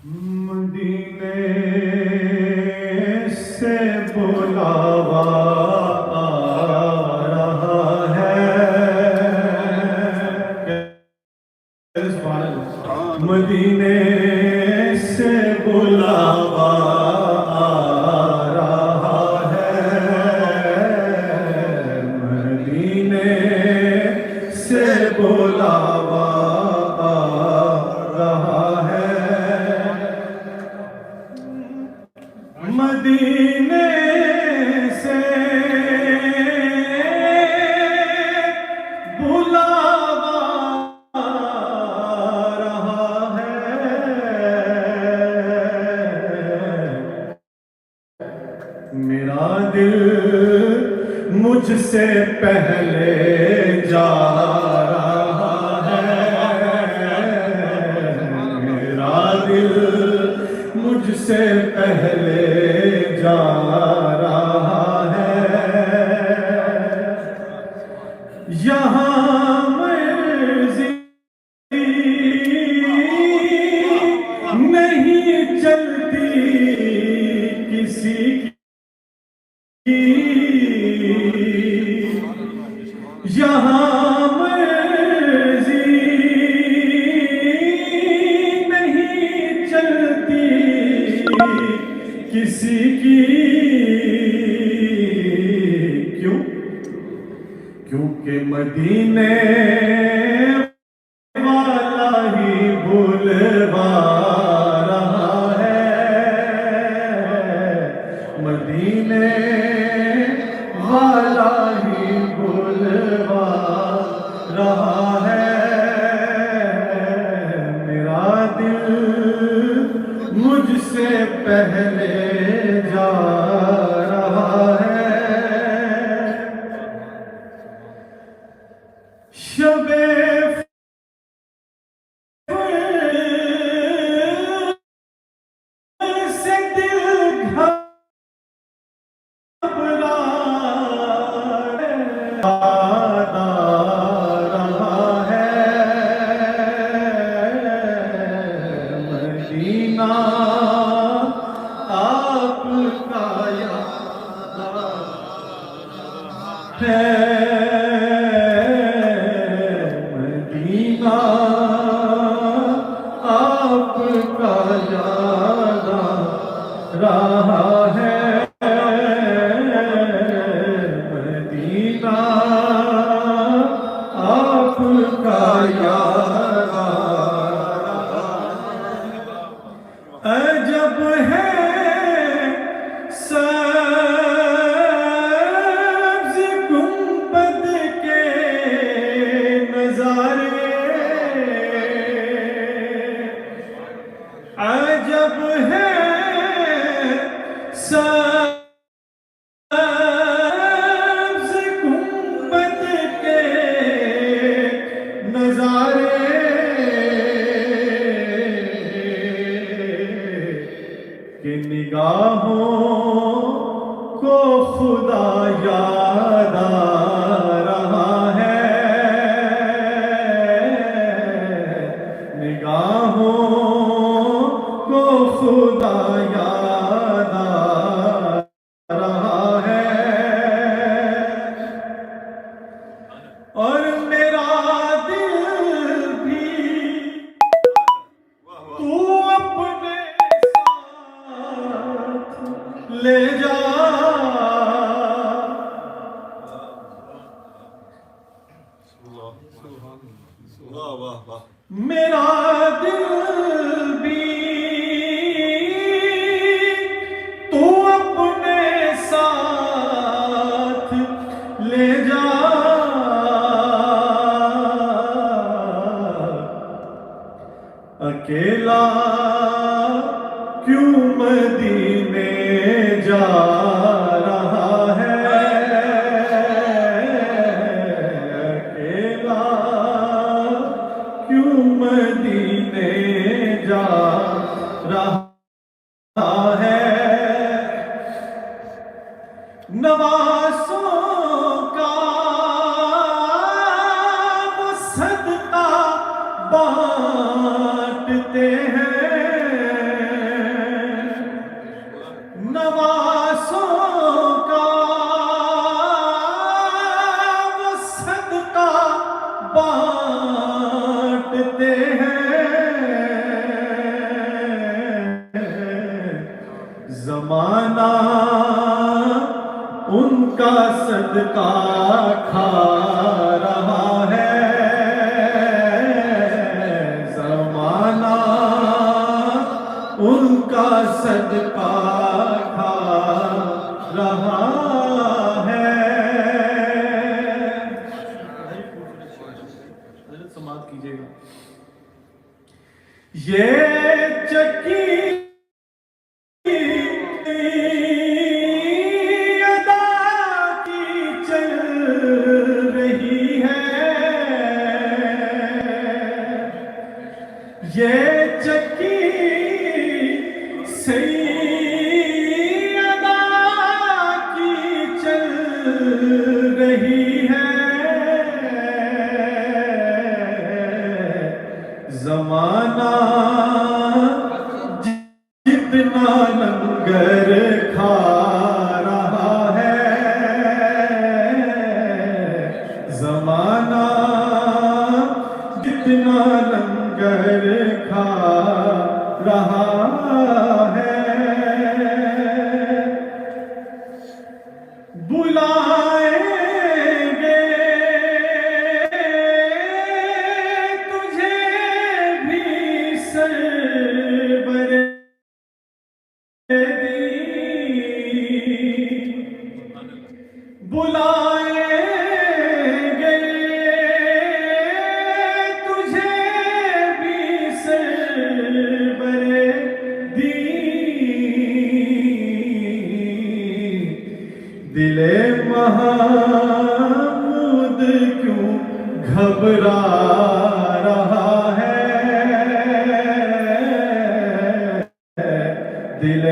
مدینے سے بلاوا آ رہا ہے، مدینے سے بلاوا آ رہا ہے، مدینے سے بلاوا آ رہا ہے، مدینے سے بلاوا آ رہا ہے، میرا دل مجھ سے پہلے جا رہا ہے، میرا دل مجھ سے پہلے جا رہا ہے، یہاں مرضی نہیں چلتی کسی کی، یہاں مرضی نہیں چلتی کسی کی، کیوں؟ کیونکہ مدینے والا ہی بلوا رہا ہے، مدینے والا ہی بلوا رہا ہے، میرا دل مجھ سے پہلے جا رہا ہے، شب سے دل گھبرا رہا ہے، مدینہ آپ کا یاد ہے، مدینہ آپ کا یاد رہا ہے، مدینہ آپ کا یاد عجب ہے سبز گنبد کے نظارے، عجب ہے سبز گنبد کے نظارے، کہ نگاہوں کو خدا یاد آ رہا ہے، نگاہوں کو خدا یاد آ رہا ہے، اور میرا دل بھی تو اپنے ساتھ لے جا، میرا دل بھی تو اپنے ساتھ لے جا، اکیلا کیوں مدینے جا رہا ہے، اکیلا کیوں مدینے جا رہا ہے، نوازوں کا وہ صدقہ بانٹتے ہیں، زمانہ ان کا صدقہ کھا رہا ہے، زمانہ ان کا صدقہ کھا رہا ہے۔ حضرت سماعت کیجئے گا۔ یہ چکی یہ چکی سیدہ کی چل رہی ہے، زمانہ جتنا لنگر کھا رہا ہے، زمانہ جتنا لنگر کھا رہا ہے، بلائیں گے تجھے بھی سرور بلائیں گے تجھے بھی سرور دل محمود کیوں گھبرا رہا ہے، دل